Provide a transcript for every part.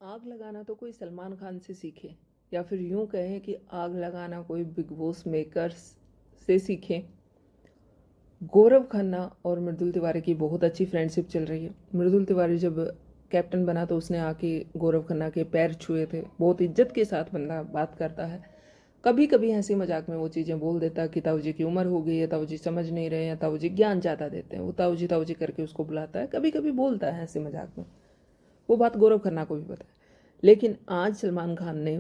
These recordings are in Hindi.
आग लगाना तो कोई सलमान खान से सीखे, या फिर यूं कहें कि आग लगाना कोई बिग बॉस मेकर्स से सीखे। गौरव खन्ना और मृदुल तिवारी की बहुत अच्छी फ्रेंडशिप चल रही है। मृदुल तिवारी जब कैप्टन बना तो उसने आके गौरव खन्ना के पैर छुए थे। बहुत इज्जत के साथ बंदा बात करता है। कभी कभी हंसी मजाक में वो चीज़ें बोल देता है कि ताऊ जी की उम्र हो गई है, ताऊ जी समझ नहीं रहे हैं, ताऊ जी ज्ञान ज़्यादा देते हैं। वो ताऊ जी करके उसको बुलाता है, कभी कभी बोलता है हंसी मजाक में। वो बात गौरव खन्ना को भी पता है। लेकिन आज सलमान खान ने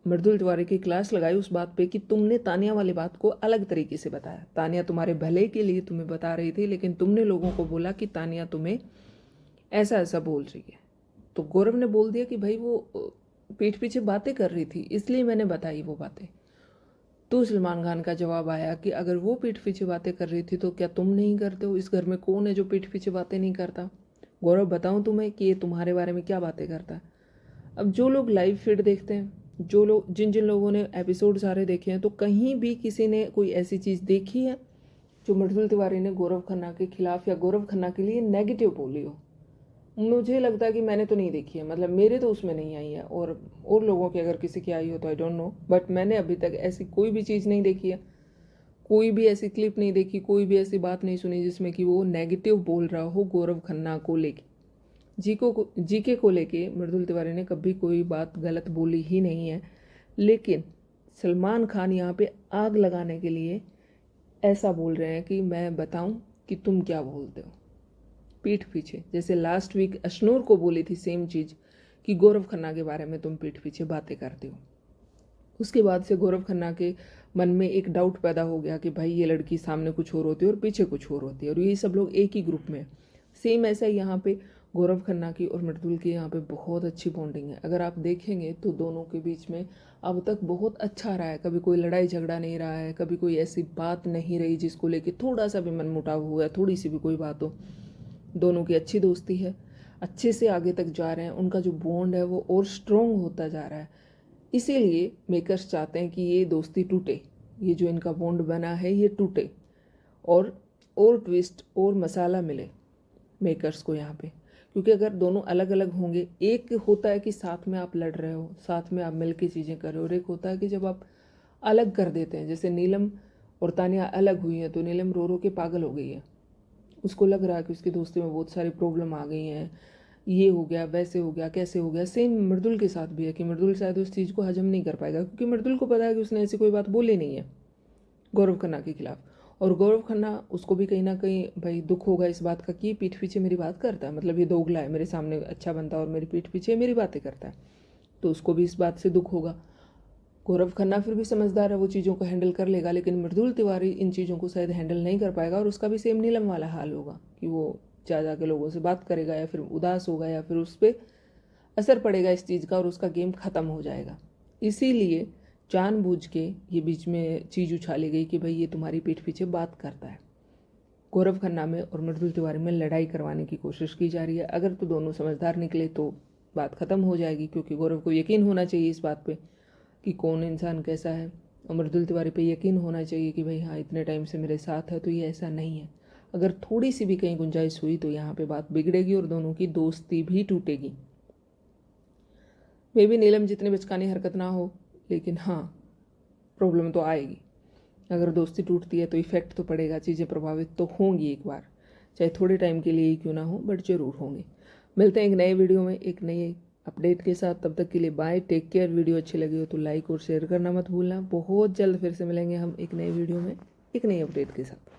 मृदुल तिवारी की क्लास लगाई उस बात पे कि तुमने तानिया वाली बात को अलग तरीके से बताया। तानिया तुम्हारे भले के लिए तुम्हें बता रही थी, लेकिन तुमने लोगों को बोला कि तानिया तुम्हें ऐसा ऐसा बोल रही है। तो गौरव ने बोल दिया कि भाई वो पीठ पीछे बातें कर रही थी, इसलिए मैंने बताई वो बातें। तो सलमान खान का जवाब आया कि अगर वो पीठ पीछे बातें कर रही थी तो क्या तुम नहीं करते हो? इस घर में कौन है जो पीठ पीछे बातें नहीं करता? गौरव बताऊं तुम्हें कि ये तुम्हारे बारे में क्या बातें करता है। अब जो लोग लाइव फीड देखते हैं, जो लोग जिन जिन लोगों ने एपिसोड सारे देखे हैं, तो कहीं भी किसी ने कोई ऐसी चीज़ देखी है जो मृदुल तिवारी ने गौरव खन्ना के खिलाफ या गौरव खन्ना के लिए नेगेटिव बोली हो? मुझे लगता है कि मैंने तो नहीं देखी है, मतलब मेरे तो उसमें नहीं आई है। और लोगों की अगर किसी की आई हो तो आई डोंट नो, बट मैंने अभी तक ऐसी कोई भी चीज़ नहीं देखी है। कोई भी ऐसी क्लिप नहीं देखी, कोई भी ऐसी बात नहीं सुनी जिसमें कि वो नेगेटिव बोल रहा हो गौरव खन्ना को लेके। जीके को लेके मृदुल तिवारी ने कभी कोई बात गलत बोली ही नहीं है। लेकिन सलमान खान यहाँ पे आग लगाने के लिए ऐसा बोल रहे हैं कि मैं बताऊं कि तुम क्या बोलते हो पीठ पीछे। जैसे लास्ट वीक अशनूर को बोली थी सेम चीज़ कि गौरव खन्ना के बारे में तुम पीठ पीछे बातें करते हो। उसके बाद से गौरव खन्ना के मन में एक डाउट पैदा हो गया कि भाई ये लड़की सामने कुछ और होती है और पीछे कुछ और होती है, और ये सब लोग एक ही ग्रुप में। सेम ऐसा ही यहाँ पे गौरव खन्ना की और मृदुल की यहाँ पे बहुत अच्छी बॉन्डिंग है। अगर आप देखेंगे तो दोनों के बीच में अब तक बहुत अच्छा रहा है। कभी कोई लड़ाई झगड़ा नहीं रहा है, कभी कोई ऐसी बात नहीं रही जिसको लेके थोड़ा सा भी मनमुटाव हुआ है, थोड़ी सी भी कोई बात हो। दोनों की अच्छी दोस्ती है, अच्छे से आगे तक जा रहे हैं। उनका जो बॉन्ड है वो और स्ट्रॉन्ग होता जा रहा है। इसीलिए मेकर्स चाहते हैं कि ये दोस्ती टूटे, ये जो इनका बॉन्ड बना है ये टूटे, और ट्विस्ट और मसाला मिले मेकर्स को यहाँ पे। क्योंकि अगर दोनों अलग अलग होंगे, एक होता है कि साथ में आप लड़ रहे हो, साथ में आप मिल के चीज़ें कर रहे हो, और एक होता है कि जब आप अलग कर देते हैं। जैसे नीलम और तानिया अलग हुई हैं तो नीलम रो रो के पागल हो गई है। उसको लग रहा है कि उसकी दोस्ती में बहुत सारी प्रॉब्लम आ गई हैं, ये हो गया, वैसे हो गया, कैसे हो गया। सेम मृदुल के साथ भी है कि मृदुल शायद उस चीज़ को हजम नहीं कर पाएगा, क्योंकि मृदुल को पता है कि उसने ऐसी कोई बात बोली नहीं है गौरव खन्ना के खिलाफ। और गौरव खन्ना, उसको भी कहीं ना कहीं भाई दुख होगा इस बात का कि पीठ पीछे मेरी बात करता है, मतलब ये दोगला है, मेरे सामने अच्छा बनता है और मेरी पीठ पीछे मेरी बातें करता है। तो उसको भी इस बात से दुख होगा। गौरव खन्ना फिर भी समझदार है, वो चीज़ों को हैंडल कर लेगा। लेकिन मृदुल तिवारी इन चीज़ों को शायद हैंडल नहीं कर पाएगा, और उसका भी सेम नीलम वाला हाल होगा कि वो जा के लोगों से बात करेगा, या फिर उदास होगा, या फिर उस पर असर पड़ेगा इस चीज़ का और उसका गेम ख़त्म हो जाएगा। इसीलिए जानबूझ के ये बीच में चीज़ उछाली गई कि भाई ये तुम्हारी पीठ पीछे बात करता है। गौरव खन्ना में और मृदुल तिवारी में लड़ाई करवाने की कोशिश की जा रही है। अगर तो दोनों समझदार निकले तो बात ख़त्म हो जाएगी, क्योंकि गौरव को यकीन होना चाहिए इस बात पे कि कौन इंसान कैसा है, और मृदुल तिवारी पे यकीन होना चाहिए कि भाई हाँ इतने टाइम से मेरे साथ है तो ये ऐसा नहीं है। अगर थोड़ी सी भी कहीं गुंजाइश हुई तो यहाँ पे बात बिगड़ेगी और दोनों की दोस्ती भी टूटेगी। मे बी नीलम जितनी बचकानी हरकत ना हो, लेकिन हाँ प्रॉब्लम तो आएगी। अगर दोस्ती टूटती है तो इफ़ेक्ट तो पड़ेगा, चीज़ें प्रभावित तो होंगी एक बार, चाहे थोड़े टाइम के लिए ही क्यों ना हो, बट ज़रूर होंगे। मिलते हैं एक नए वीडियो में एक नए अपडेट के साथ। तब तक के लिए बाय, टेक केयर। वीडियो अच्छी लगी हो तो लाइक और शेयर करना मत भूलना। बहुत जल्द फिर से मिलेंगे हम एक नए वीडियो में एक नई अपडेट के साथ।